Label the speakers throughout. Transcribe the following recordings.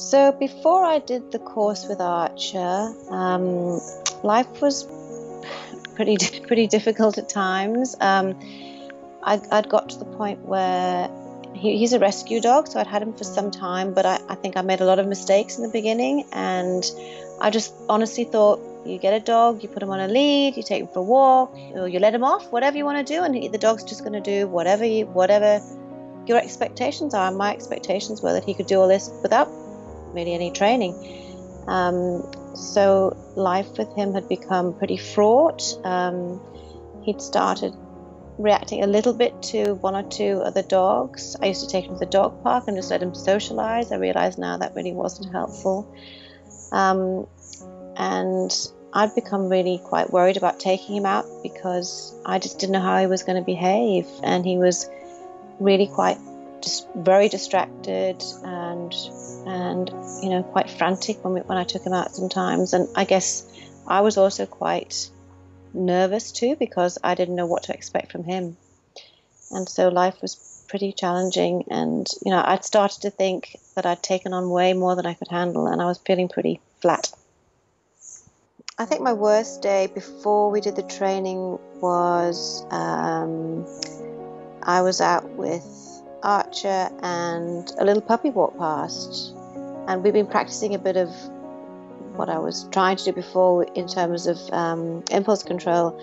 Speaker 1: So before I did the course with Archer, life was pretty difficult at times. I'd got to the point where he's a rescue dog, so I'd had him for some time, but I think I made a lot of mistakes in the beginning, and I just honestly thought, you get a dog, you put him on a lead, you take him for a walk, or you let him off, whatever you want to do, and the dog's just going to do whatever your expectations are. And my expectations were that he could do all this without really any training. So life with him had become pretty fraught. He'd started reacting a little bit to one or two other dogs. I used to take him to the dog park and just let him socialize. I realize now that really wasn't helpful. And I'd become really quite worried about taking him out because I just didn't know how he was going to behave. And he was really very distracted and quite frantic when I took him out sometimes. And I guess I was also quite nervous too, because I didn't know what to expect from him. And so life was pretty challenging, and I'd started to think that I'd taken on way more than I could handle, and I was feeling pretty flat. I think my worst day before we did the training was I was out with Archer and a little puppy walked past, and we've been practicing a bit of what I was trying to do before in terms of impulse control,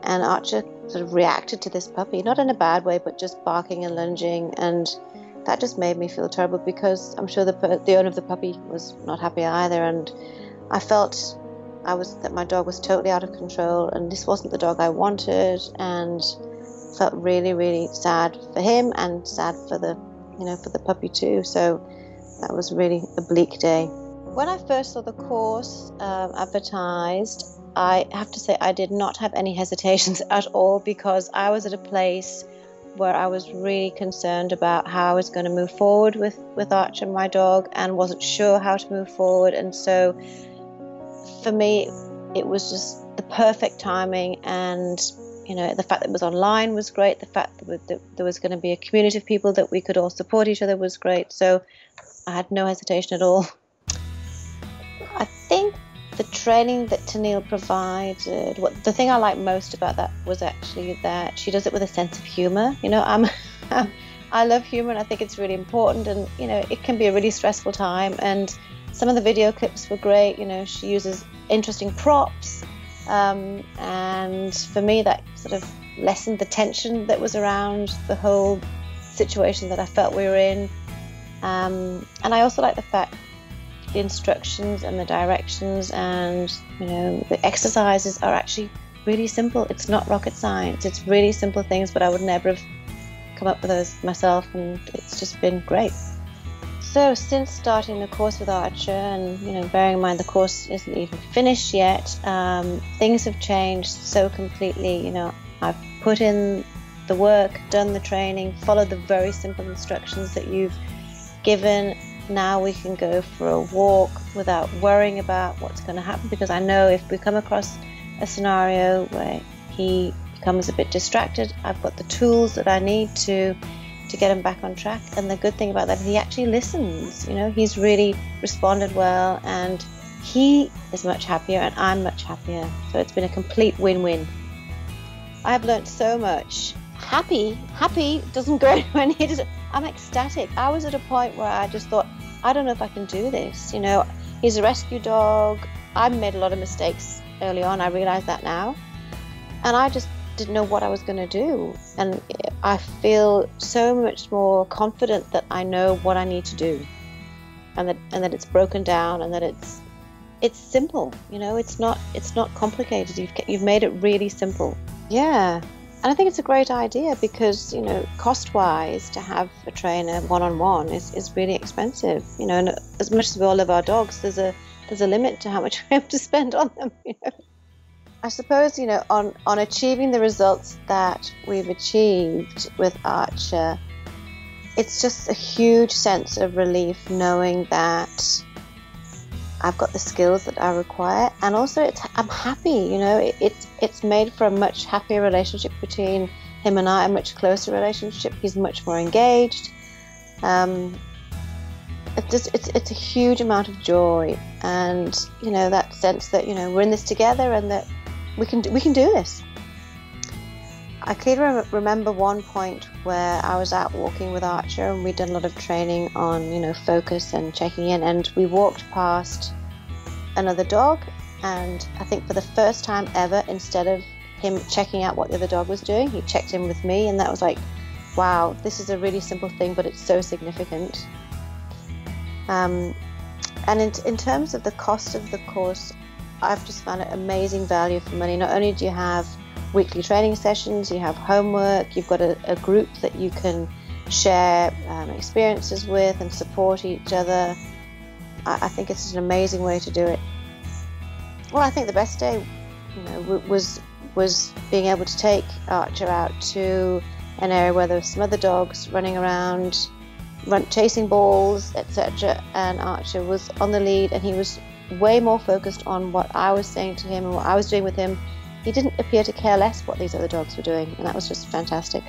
Speaker 1: and Archer sort of reacted to this puppy, not in a bad way, but just barking and lunging, and that just made me feel terrible, because I'm sure the owner of the puppy was not happy either, and I felt that my dog was totally out of control, and this wasn't the dog I wanted, and felt really, really sad for him and sad for the puppy too. So that was really a bleak day. When I first saw the course advertised, I have to say I did not have any hesitations at all, because I was at a place where I was really concerned about how I was going to move forward with Archer, my dog, and wasn't sure how to move forward. And so for me, it was just the perfect timing, and the fact that it was online was great. The fact that there was going to be a community of people that we could all support each other was great. So I had no hesitation at all. I think the training that Tennille provided, the thing I liked most about that was actually that she does it with a sense of humor. I love humor, and I think it's really important, and it can be a really stressful time, and some of the video clips were great. She uses interesting props, and for me that sort of lessened the tension that was around the whole situation that I felt we were in, and I also like the fact the instructions and the directions and the exercises are actually really simple. It's not rocket science, it's really simple things, but I would never have come up with those myself, and it's just been great. So since starting the course with Archer, and bearing in mind the course isn't even finished yet, things have changed so completely. I've put in the work, done the training, followed the very simple instructions that you've given. Now we can go for a walk without worrying about what's going to happen, because I know if we come across a scenario where he becomes a bit distracted, I've got the tools that I need to get him back on track. And the good thing about that is he actually listens. He's really responded well, and he is much happier and I'm much happier. So it's been a complete win-win. I've learned so much. Happy doesn't go anywhere near. I'm ecstatic. I was at a point where I just thought, I don't know if I can do this. He's a rescue dog. I made a lot of mistakes early on. I realize that now, and I just didn't know what I was going to do. And I feel so much more confident that I know what I need to do, and that it's broken down, and that it's simple. It's not complicated. You've made it really simple. Yeah. And I think it's a great idea, because cost-wise, to have a trainer one-on-one is really expensive. And as much as we all love our dogs, there's a limit to how much we have to spend on them. I suppose on achieving the results that we've achieved with Archer, it's just a huge sense of relief knowing that I've got the skills that I require, and also I'm happy. It's made for a much happier relationship between him and I, a much closer relationship. He's much more engaged. it's a huge amount of joy, and that sense that we're in this together and that we can do this. I clearly remember one point where I was out walking with Archer, and we'd done a lot of training on focus and checking in, and we walked past another dog, and I think for the first time ever, instead of him checking out what the other dog was doing, he checked in with me, and that was like, wow, this is a really simple thing, but it's so significant. And in terms of the cost of the course, I've just found it amazing value for money. Not only do you have weekly training sessions, you have homework, you've got a group that you can share experiences with and support each other. I think it's an amazing way to do it. Well, I think the best day was being able to take Archer out to an area where there were some other dogs running around, chasing balls, etc. And Archer was on the lead, and he was way more focused on what I was saying to him and what I was doing with him. He didn't appear to care less what these other dogs were doing, and that was just fantastic.